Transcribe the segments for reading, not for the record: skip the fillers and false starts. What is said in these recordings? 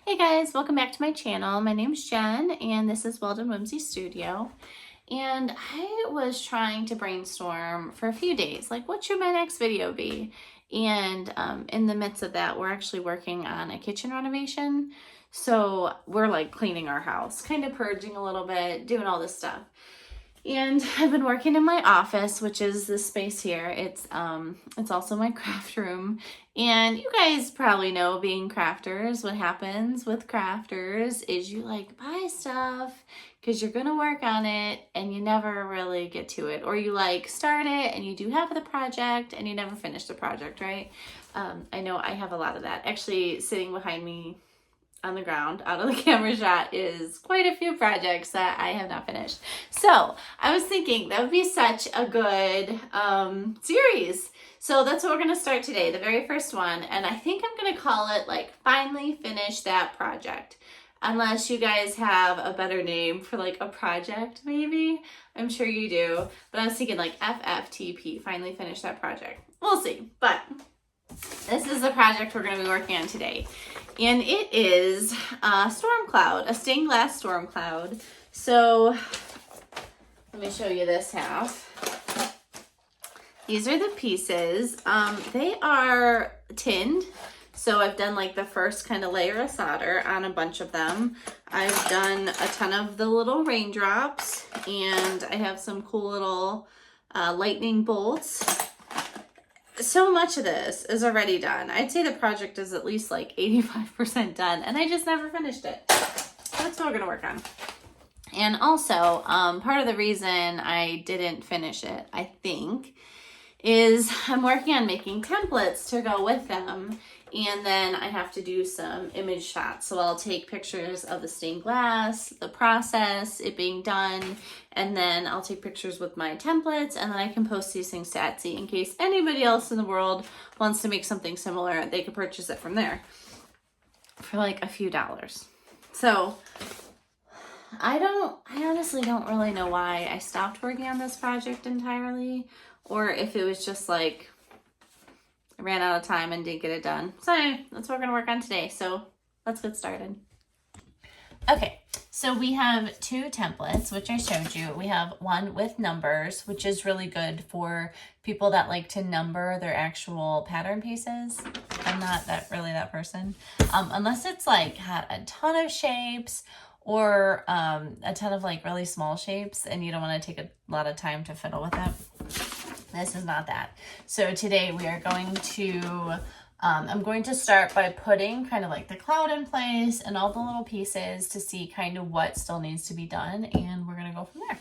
Hey guys, welcome back to my channel. My name's Jen and this is Weldon Whimsy Studio. And I was trying to brainstorm for a few days, like what should my next video be? And in the midst of that, we're actually working on a kitchen renovation. So we're like cleaning our house, kind of purging a little bit, doing all this stuff. And I've been working in my office, which is this space here. It's also my craft room. And you guys probably know, being crafters, what happens with crafters is you like buy stuff because you're gonna work on it and you never really get to it. Or you like start it and you do half of the project and you never finish the project, right? I know I have a lot of that. Actually, sitting behind me on the ground out of the camera shot is quite a few projects that I have not finished. So I was thinking that would be such a good series. So that's what we're going to start today, the very first one. And I think I'm going to call it like Finally Finish That Project. Unless you guys have a better name for like a project, maybe. I'm sure you do. But I was thinking like FFTP, Finally Finish That Project. We'll see. But this is the project we're going to be working on today. And it is a storm cloud, a stained glass storm cloud. So let me show you this half. These are the pieces. They are tinned. So I've done like the first kind of layer of solder on a bunch of them. I've done a ton of the little raindrops, and I have some cool little lightning bolts. So much of this is already done. I'd say the project is at least like 85% done, and I just never finished it. That's what we're gonna work on. And also, part of the reason I didn't finish it, I think, is I'm working on making templates to go with them. And then I have to do some image shots. So I'll take pictures of the stained glass, the process, it being done, and then I'll take pictures with my templates, and then I can post these things to Etsy in case anybody else in the world wants to make something similar. They could purchase it from there for like a few dollars. So I honestly don't really know why I stopped working on this project entirely, or if it was just like I ran out of time and didn't get it done. So anyway, that's what we're gonna work on today. So let's get started. Okay, so we have two templates, which I showed you. We have one with numbers, which is really good for people that like to number their actual pattern pieces. I'm not really that person. Unless it's like had a ton of shapes or a ton of like really small shapes and you don't want to take a lot of time to fiddle with it. This is not that. So today we are going to, I'm going to start by putting kind of like the cloud in place and all the little pieces to see kind of what still needs to be done. And we're going to go from there.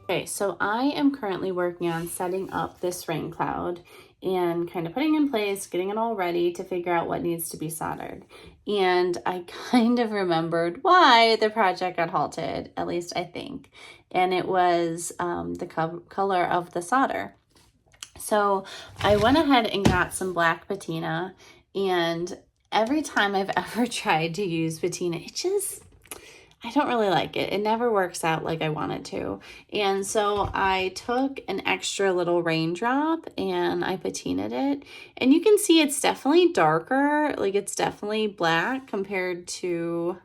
Okay, so I am currently working on setting up this rain cloud and kind of putting in place, getting it all ready to figure out what needs to be soldered. And I kind of remembered why the project got halted, at least I think. And it was the color of the solder. So I went ahead and got some black patina, and every time I've ever tried to use patina, I don't really like it. It never works out like I want it to. And so I took an extra little raindrop and I patinaed it. And you can see it's definitely darker. Like it's definitely black compared to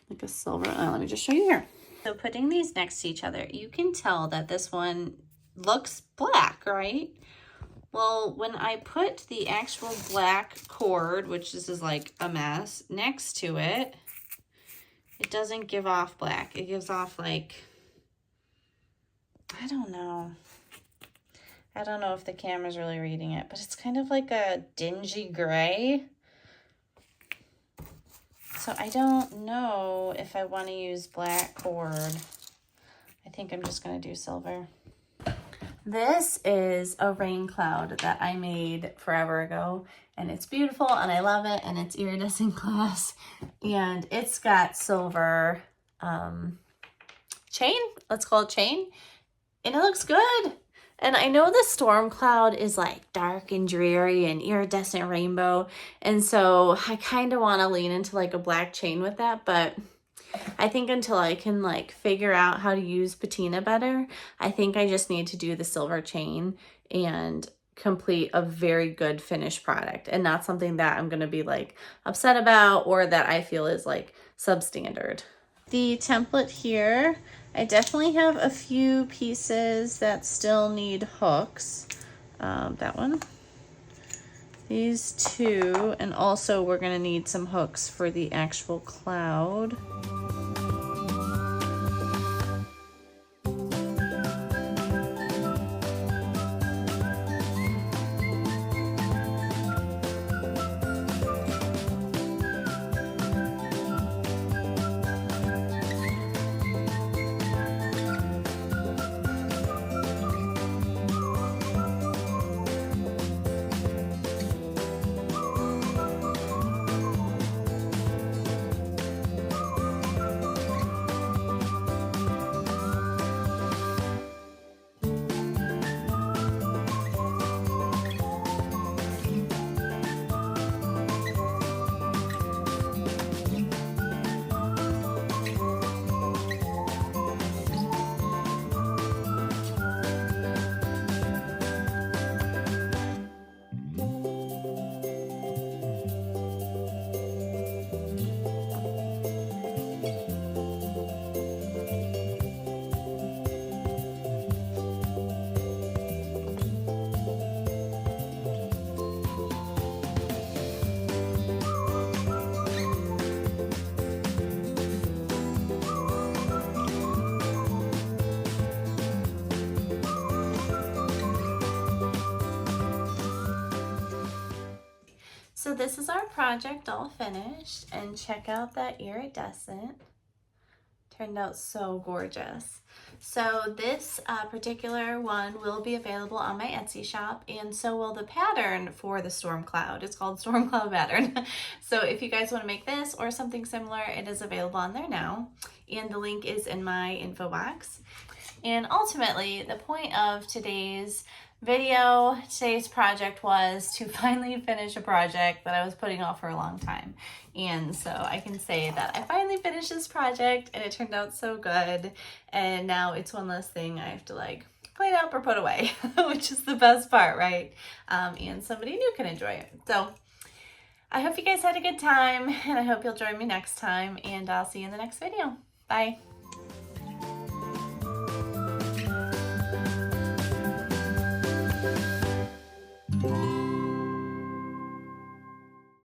like a silver. Oh, let me just show you here. So putting these next to each other, you can tell that this one looks black, right? Well, when I put the actual black cord, which this is like a mess, next to it, it doesn't give off black. It gives off like, I don't know. I don't know if the camera's really reading it, but it's kind of like a dingy gray. So I don't know if I want to use black cord. I think I'm just going to do silver. This is a rain cloud that I made forever ago, and it's beautiful and I love it, and it's iridescent glass, and it's got silver chain, let's call it chain, and it looks good. And I know the storm cloud is like dark and dreary and iridescent rainbow, and so I kind of want to lean into like a black chain with that, but I think until I can like figure out how to use patina better, I think I just need to do the silver chain and complete a very good finished product, and not something that I'm going to be like upset about or that I feel is like substandard. The template here, I definitely have a few pieces that still need hooks. That one, these two, and also we're going to need some hooks for the actual cloud. So this is our project all finished, and check out that iridescent. Turned out so gorgeous. So this particular one will be available on my Etsy shop, and so will the pattern for the storm cloud. It's called Storm Cloud Pattern. So if you guys want to make this or something similar, it is available on there now, and the link is in my info box. And ultimately, the point of today's project was to finally finish a project that I was putting off for a long time. And so I can say that I finally finished this project, and it turned out so good. And now it's one less thing I have to like clean up or put away, which is the best part, right? And somebody new can enjoy it. So I hope you guys had a good time, and I hope you'll join me next time, and I'll see you in the next video. Bye.